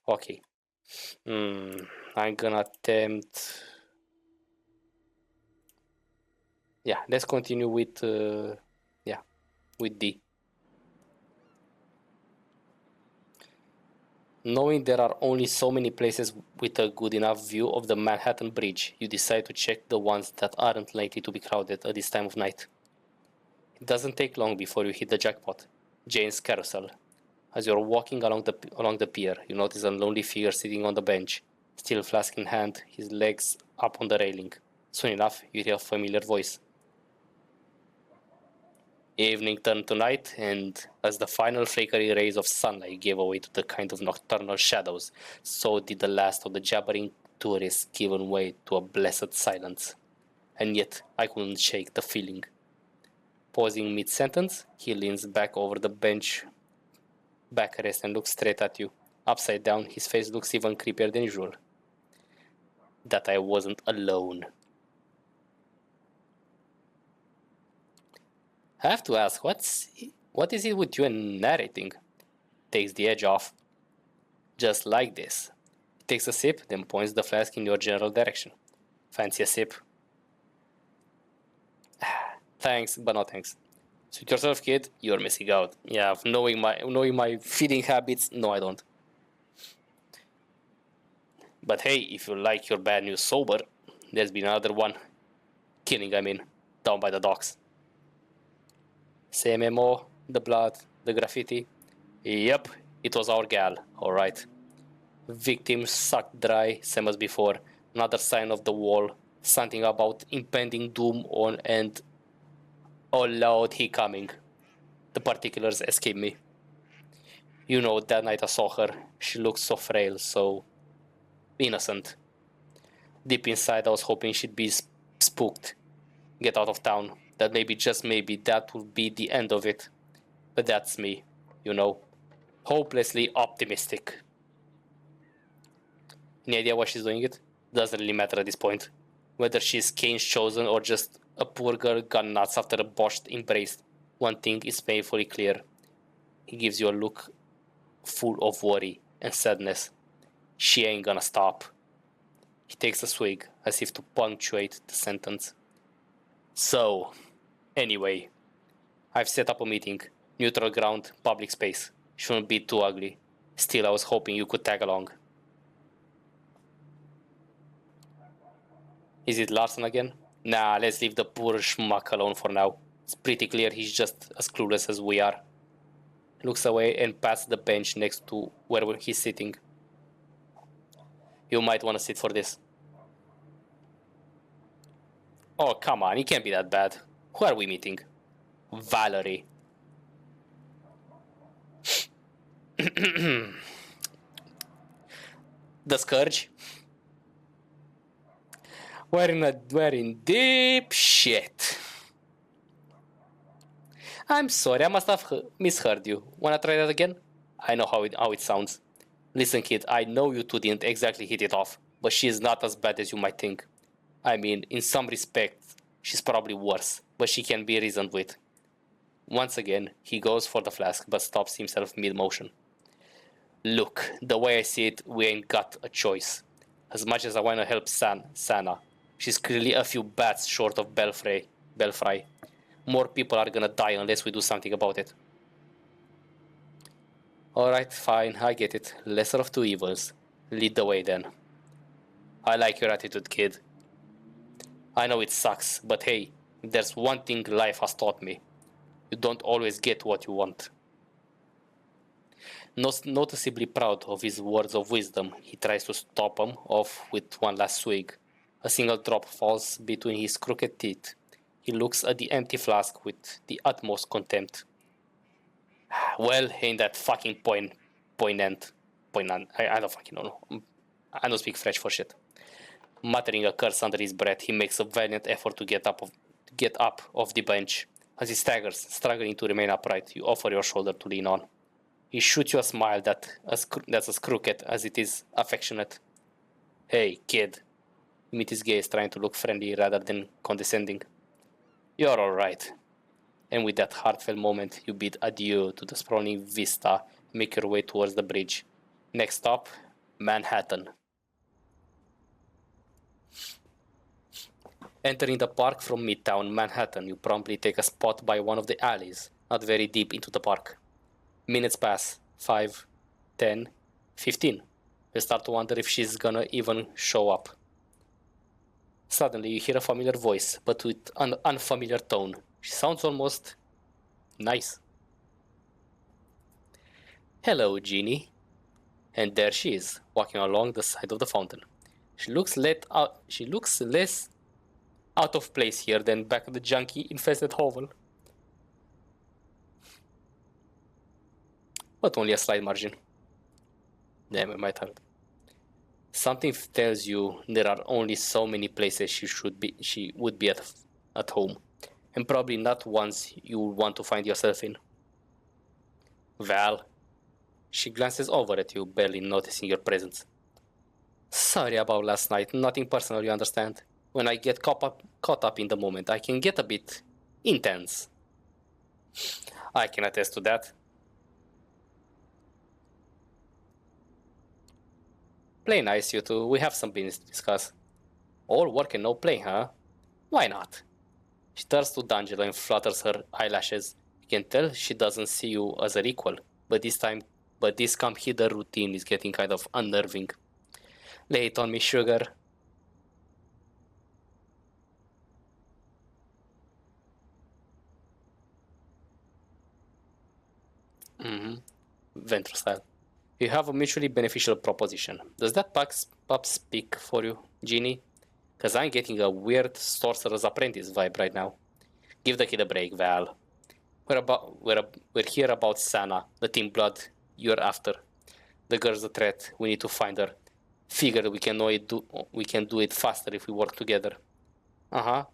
Okay. I'm gonna attempt... Yeah, let's continue with... with D. Knowing there are only so many places with a good enough view of the Manhattan Bridge, you decide to check the ones that aren't likely to be crowded at this time of night. It doesn't take long before you hit the jackpot, Jane's Carousel. As you're walking along the pier, you notice a lonely figure sitting on the bench, steel flask in hand, his legs up on the railing. Soon enough, you hear a familiar voice. Evening turned to night, and as the final flickering rays of sunlight gave way to the kind of nocturnal shadows, so did the last of the jabbering tourists give way to a blessed silence. And yet, I couldn't shake the feeling. Pausing mid-sentence, he leans back over the bench backrest and looks straight at you. Upside down, his face looks even creepier than usual. That I wasn't alone. I have to ask, what is it with you and narrating? Takes the edge off. Just like this. He takes a sip, then points the flask in your general direction. Fancy a sip? Thanks, but no thanks. Suit yourself, kid. You're missing out. Yeah, knowing my feeding habits, no, I don't. But hey, if you like your bad news sober, there's been another one. Killing, I mean, down by the docks. Same MO, the blood, the graffiti. Yep, it was our gal, alright. Victim sucked dry, same as before. Another sign of the wall. Something about impending doom on and... Oh Lord, he coming. The particulars escape me. You know, that night I saw her. She looked so frail, so... innocent. Deep inside I was hoping she'd be spooked. Get out of town. That maybe, just maybe, that would be the end of it. But that's me, you know. Hopelessly optimistic. Any idea why she's doing it? Doesn't really matter at this point. Whether she's Kane's chosen or just a poor girl gone nuts after a botched embrace, one thing is painfully clear. He gives you a look full of worry and sadness. She ain't gonna stop. He takes a swig, as if to punctuate the sentence. So, anyway, I've set up a meeting. Neutral ground, public space. Shouldn't be too ugly. Still, I was hoping you could tag along. Is it Larson again? Nah, let's leave the poor schmuck alone for now. It's pretty clear he's just as clueless as we are. He looks away and pats the bench next to where he's sitting. You might want to sit for this. Oh, come on, it can't be that bad. Who are we meeting? Valerie. The Scourge? We're in deep shit. I'm sorry, I must have misheard you. Wanna try that again? I know how it sounds. Listen, kid, I know you two didn't exactly hit it off, but she is not as bad as you might think. I mean, in some respects, she's probably worse, but she can be reasoned with. Once again, he goes for the flask, but stops himself mid-motion. Look, the way I see it, we ain't got a choice. As much as I want to help Sana, she's clearly a few bats short of Belfry. More people are gonna die unless we do something about it. Alright, fine, I get it. Lesser of two evils. Lead the way then. I like your attitude, kid. I know it sucks, but hey, if there's one thing life has taught me, you don't always get what you want. Noticeably proud of his words of wisdom, he tries to stop them off with one last swig. A single drop falls between his crooked teeth. He looks at the empty flask with the utmost contempt. Well, ain't that fucking poignant. I don't fucking know. I don't speak French for shit. Muttering a curse under his breath, he makes a valiant effort to get up off the bench. As he staggers, struggling to remain upright, you offer your shoulder to lean on. He shoots you a smile that's as crooked as it is affectionate. Hey, kid. You meet his gaze, trying to look friendly rather than condescending. You're alright. And with that heartfelt moment, you bid adieu to the sprawling vista and make your way towards the bridge. Next stop, Manhattan. Entering the park from Midtown Manhattan, you promptly take a spot by one of the alleys, not very deep into the park. Minutes pass. 5, 10, 15. You start to wonder if she's gonna even show up. Suddenly, you hear a familiar voice, but with an unfamiliar tone. She sounds almost nice. Hello, Jeannie. And there she is, walking along the side of the fountain. She looks less out of place here than back at the junkie-infested hovel. But only a slight margin. Damn, it might hurt. Something tells you there are only so many places she would be at home, and probably not ones you would want to find yourself in. Val. She glances over at you, barely noticing your presence. Sorry about last night, nothing personal, you understand. When I get caught up in the moment, I can get a bit intense. I can attest to that. Play nice, you two. We have some business to discuss. All work and no play, huh? Why not? She turns to D'Angelo and flutters her eyelashes. You can tell she doesn't see you as an equal, but this come hither routine is getting kind of unnerving. Lay it on me, sugar. Ventrue style. You have a mutually beneficial proposition. Does that pop speak for you, Jeannie? Because I'm getting a weird sorcerer's apprentice vibe right now. Give the kid a break, Val. We're here about Sana, the team blood you're after. The girl's a threat. We need to find her. Figure we can do it faster if we work together. Uh-huh.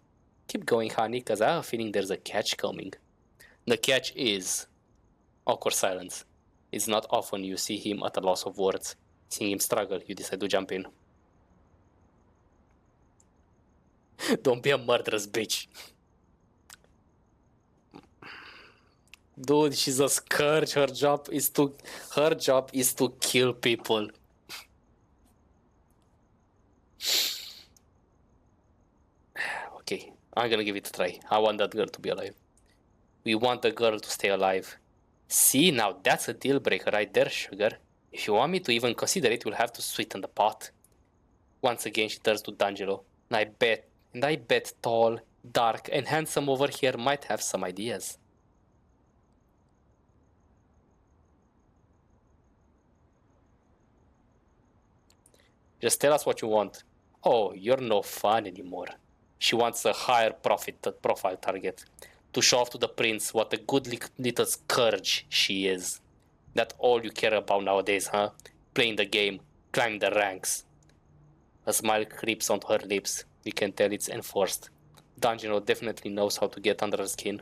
Keep going, honey, because I have a feeling there's a catch coming. The catch is... Awkward silence. It's not often you see him at a loss of words. Seeing him struggle, you decide to jump in. Don't be a murderous bitch. Dude, she's a scourge. Her job is to kill people. Okay, I'm gonna give it a try. I want that girl to be alive. We want the girl to stay alive. See, now that's a deal breaker right there, sugar. If you want me to even consider it, you'll have to sweeten the pot. Once again, she turns to D'Angelo. I bet tall, dark, and handsome over here might have some ideas. Just tell us what you want. Oh, you're no fun anymore. She wants a higher profile target. To show off to the prince what a good little scourge she is. That's all you care about nowadays, huh? Playing the game, climb the ranks. A smile creeps onto her lips. You can tell it's enforced. D'Angelo definitely knows how to get under her skin.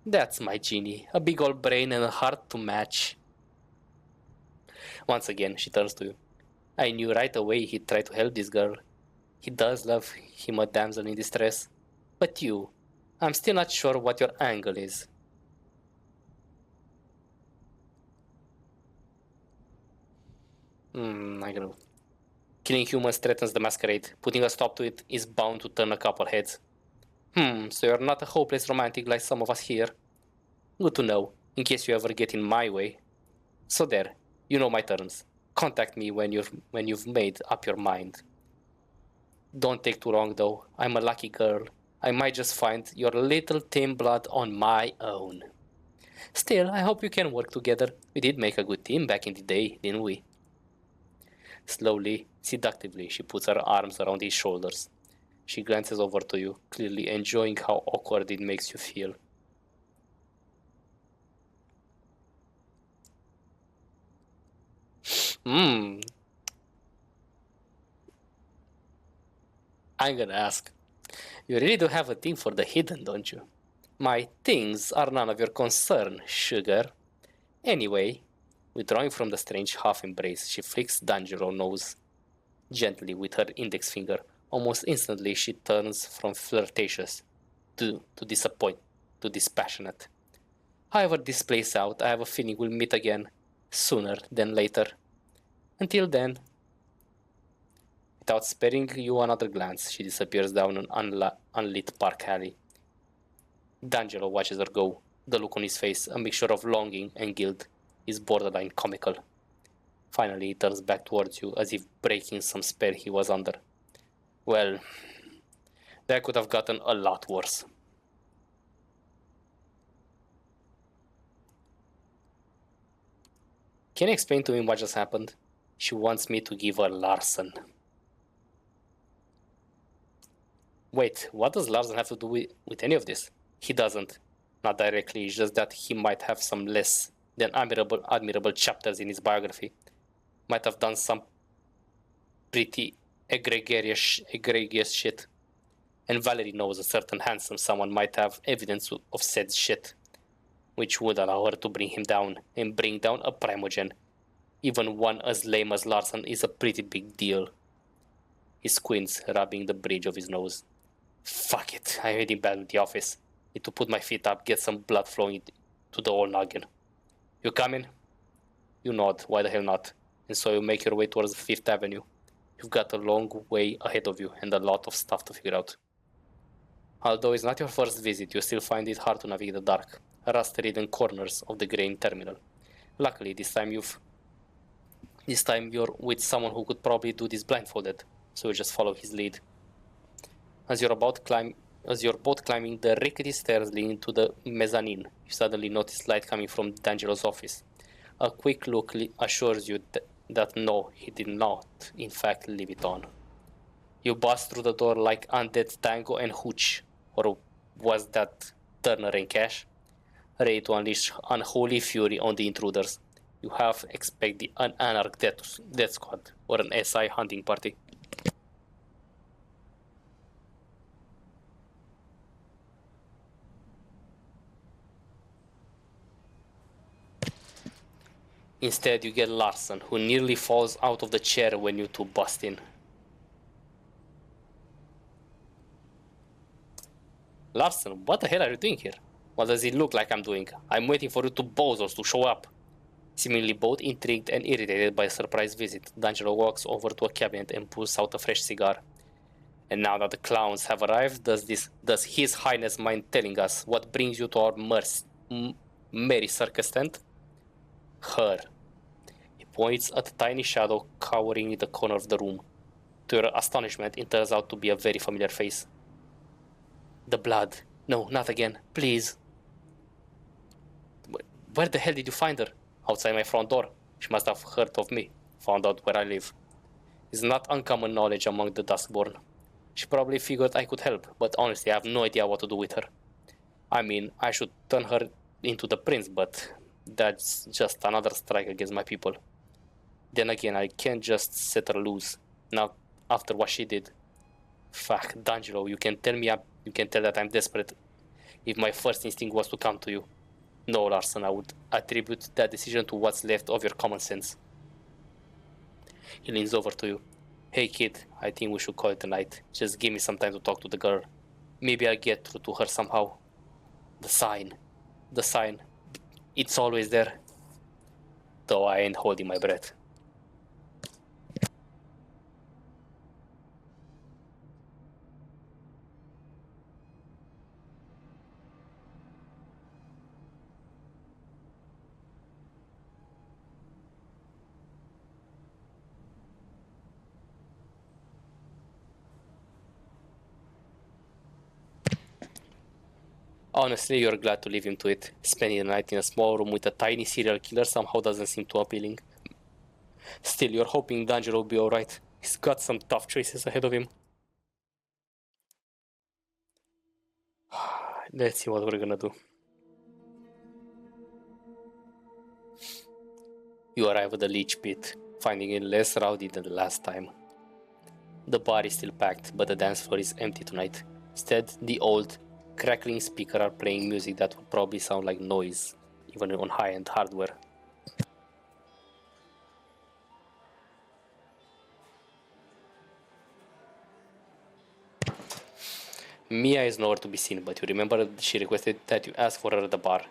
That's my Jeannie. A big old brain and a heart to match. Once again, she turns to you. I knew right away he'd try to help this girl. He does love him a damsel in distress. But you, I'm still not sure what your angle is. I don't know. Killing humans threatens the masquerade. Putting a stop to it is bound to turn a couple heads. So you're not a hopeless romantic like some of us here. Good to know, in case you ever get in my way. So there, you know my terms. Contact me when you've made up your mind. Don't take too long though. I'm a lucky girl. I might just find your little team blood on my own. Still, I hope you can work together. We did make a good team back in the day, didn't we? Slowly, seductively, she puts her arms around his shoulders. She glances over to you, clearly enjoying how awkward it makes you feel. I'm gonna ask. You really do have a thing for the hidden, don't you? My things are none of your concern, sugar. Anyway, withdrawing from the strange half-embrace, she flicks D'Angelo's nose gently with her index finger. Almost instantly, she turns from flirtatious to dispassionate. However this plays out, I have a feeling we'll meet again, sooner than later. Until then, Without sparing you another glance, she disappears down an unlit park alley. D'Angelo watches her go. The look on his face, a mixture of longing and guilt, is borderline comical. Finally, he turns back towards you, as if breaking some spell he was under. Well, that could have gotten a lot worse. Can you explain to me what just happened? She wants me to give her Larson. Wait, what does Larson have to do with any of this? He doesn't. Not directly, it's just that he might have some less than admirable chapters in his biography. Might have done some pretty egregious shit. And Valerie knows a certain handsome someone might have evidence of said shit, which would allow her to bring him down, and bring down a primogen. Even one as lame as Larson is a pretty big deal. He squints, rubbing the bridge of his nose. Fuck it, I'm heading back to the office. Need to put my feet up, get some blood flowing to the old noggin. You coming? You nod, why the hell not? And so you make your way towards Fifth Avenue. You've got a long way ahead of you and a lot of stuff to figure out. Although it's not your first visit, you still find it hard to navigate the dark, rust-ridden corners of the grain terminal. Luckily, this time you're with someone who could probably do this blindfolded, so you just follow his lead. As you're both climbing the rickety stairs leading to the mezzanine, you suddenly notice light coming from D'Angelo's office. A quick look assures you that no, he did not, in fact, leave it on. You bust through the door like undead Tango and Hooch, or was that Turner and Cash? Ready to unleash unholy fury on the intruders. You half expect the unarmed death squad, or an SI hunting party. Instead, you get Larson, who nearly falls out of the chair when you two bust in. Larson, what the hell are you doing here? What does it look like I'm doing? I'm waiting for you two bozos to show up. Seemingly both intrigued and irritated by a surprise visit, D'Angelo walks over to a cabinet and pulls out a fresh cigar. And now that the clowns have arrived, does His Highness mind telling us what brings you to our merry circus tent? Her. He points at a tiny shadow cowering in the corner of the room. To your astonishment, it turns out to be a very familiar face. The blood. No, not again. Please. Where the hell did you find her? Outside my front door. She must have heard of me. Found out where I live. It's not uncommon knowledge among the Duskborn. She probably figured I could help, but honestly I have no idea what to do with her. I mean, I should turn her into the prince, but that's just another strike against my people. Then again, I can't just set her loose. Not after what she did. Fuck, D'Angelo, you can tell that I'm desperate if my first instinct was to come to you. No, Larson, I would attribute that decision to what's left of your common sense. He leans over to you. Hey kid, I think we should call it a night. Just give me some time to talk to the girl. Maybe I'll get through to her somehow. The sign. It's always there. Though I ain't holding my breath. Honestly, you're glad to leave him to it. Spending the night in a small room with a tiny serial killer somehow doesn't seem too appealing. Still, you're hoping D'Angelo will be alright. He's got some tough choices ahead of him. Let's see what we're gonna do. You arrive at the leech pit, finding it less rowdy than the last time. The bar is still packed, but the dance floor is empty tonight. Instead, the old, crackling speakers are playing music that would probably sound like noise, even on high-end hardware. Mia is nowhere to be seen, but you remember she requested that you ask for her at the bar.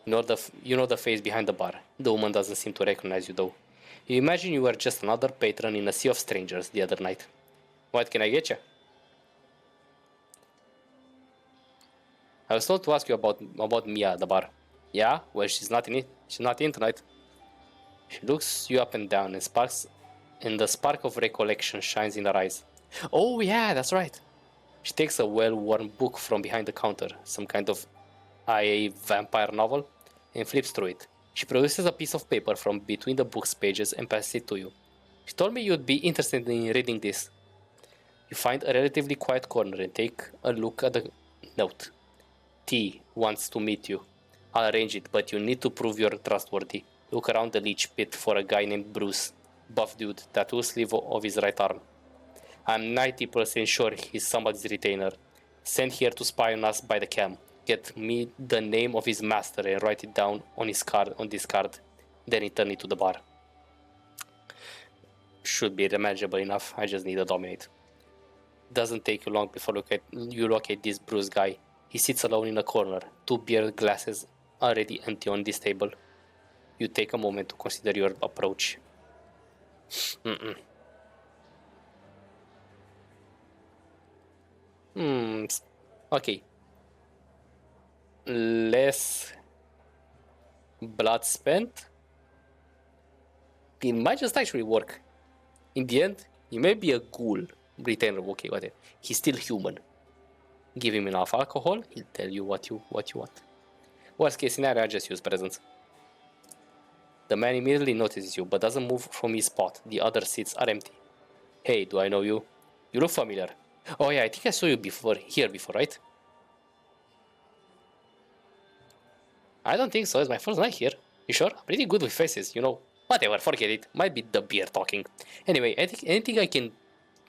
You know the face behind the bar. The woman doesn't seem to recognize you though. You imagine you were just another patron in a sea of strangers the other night. What can I get you? I was told to ask you about Mia at the bar. Yeah? Well, she's not in it. She's not in tonight. She looks you up and down and the spark of recollection shines in her eyes. Oh yeah, that's right. She takes a well-worn book from behind the counter, some kind of IA vampire novel, and flips through it. She produces a piece of paper from between the book's pages and passes it to you. She told me you'd be interested in reading this. You find a relatively quiet corner and take a look at the note. T wants to meet you. I'll arrange it, but you need to prove you're trustworthy. Look around the leech pit for a guy named Bruce. Buff dude, tattoo sleeve of his right arm. I'm 90% sure he's somebody's retainer. Sent here to spy on us by the cam. Get me the name of his master and write it down on this card. Then return it to the bar. Should be manageable enough. I just need to dominate. Doesn't take you long before you locate this Bruce guy. He sits alone in a corner, 2 beer glasses already empty on this table. You take a moment to consider your approach. Okay. Less blood spent. It might just actually work. In the end, he may be a ghoul. Retainer, okay, whatever. He's still human. Give him enough alcohol, he'll tell you what you want. Worst case scenario, I just use presents. The man immediately notices you, but doesn't move from his spot. The other seats are empty. Hey, do I know you? You look familiar. Oh yeah, I think I saw you here before, right? I don't think so, it's my first night here. You sure? I'm pretty good with faces, you know. Whatever, forget it. Might be the beer talking. Anyway, anything I can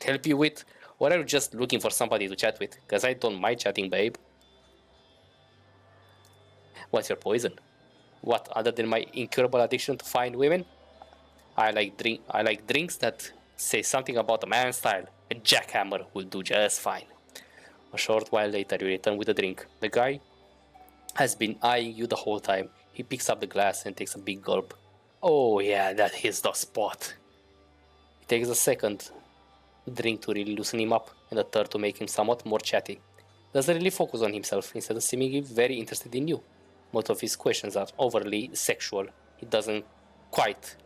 help you with? Or are you just looking for somebody to chat with? Because I don't mind chatting, babe. What's your poison? What, other than my incurable addiction to fine women? I like drinks that say something about a man's style. A jackhammer will do just fine. A short while later, you return with a drink. The guy has been eyeing you the whole time. He picks up the glass and takes a big gulp. Oh yeah, that hits the spot. He takes a second drink to really loosen him up, and a third to make him somewhat more chatty. Doesn't really focus on himself, instead of seemingly very interested in you. Most of his questions are overly sexual. He doesn't quite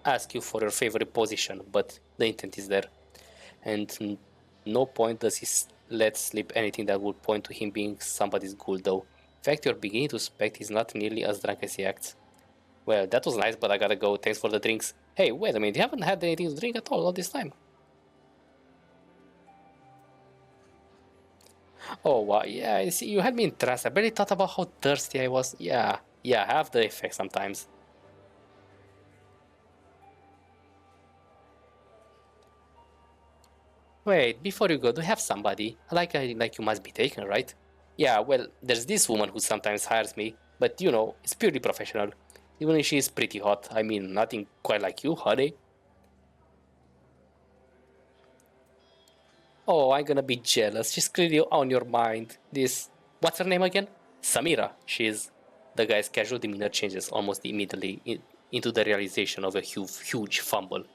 ask you for your favorite position, but the intent is there. And no point does he let slip anything that would point to him being somebody's ghoul, though. In fact, you're beginning to suspect he's not nearly as drunk as he acts. Well, that was nice, but I gotta go. Thanks for the drinks. Hey, wait a minute, you haven't had anything to drink at all this time. Oh, wow, yeah, I see, you had me in trance. I barely thought about how thirsty I was. Yeah, I have the effect sometimes. Wait, before you go, do you have somebody? Like you must be taken, right? Yeah, well, there's this woman who sometimes hires me, but you know, it's purely professional. Even if she's pretty hot, I mean, nothing quite like you, honey. Oh, I'm gonna be jealous. She's clearly on your mind. What's her name again? Samira. She's. The guy's casual demeanor changes almost immediately into the realization of a huge fumble.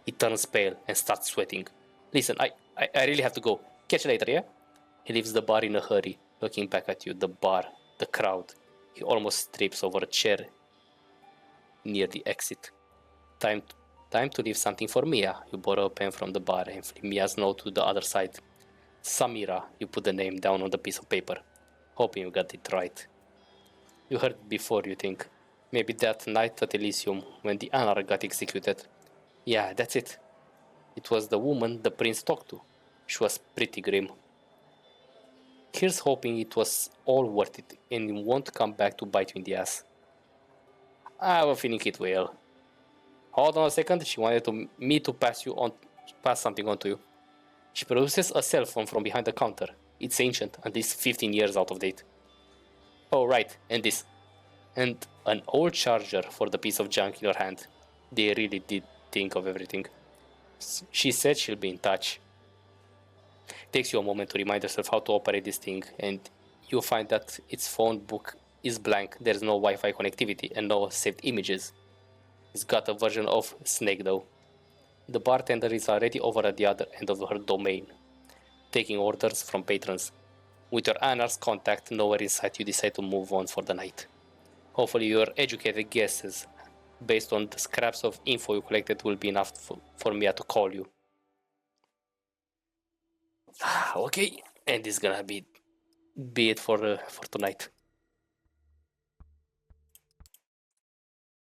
He turns pale and starts sweating. Listen, I really have to go. Catch you later, yeah? He leaves the bar in a hurry, looking back at you. The bar, the crowd. He almost trips over a chair near the exit. Time to leave something for Mia. You borrow a pen from the bar and flip Mia's note to the other side. Samira, you put the name down on the piece of paper. Hoping you got it right. You heard it before, you think. Maybe that night at Elysium when the Anar got executed. Yeah, that's it. It was the woman the prince talked to. She was pretty grim. Here's hoping it was all worth it and it won't come back to bite you in the ass. I have a feeling it will. Hold on a second, she wanted me to pass something on to you. She produces a cell phone from behind the counter. It's ancient, at least 15 years out of date. Oh right, and this. And an old charger for the piece of junk in your hand. They really did think of everything. She said she'll be in touch. Takes you a moment to remind yourself how to operate this thing, and you'll find that its phone book is blank. There's no Wi-Fi connectivity and no saved images. It's got a version of Snake though. The bartender is already over at the other end of her domain, taking orders from patrons. With your unasked contact nowhere in sight, you decide to move on for the night. Hopefully your educated guesses, based on the scraps of info you collected, will be enough for Mia to call you. Okay, and this is gonna be it for tonight.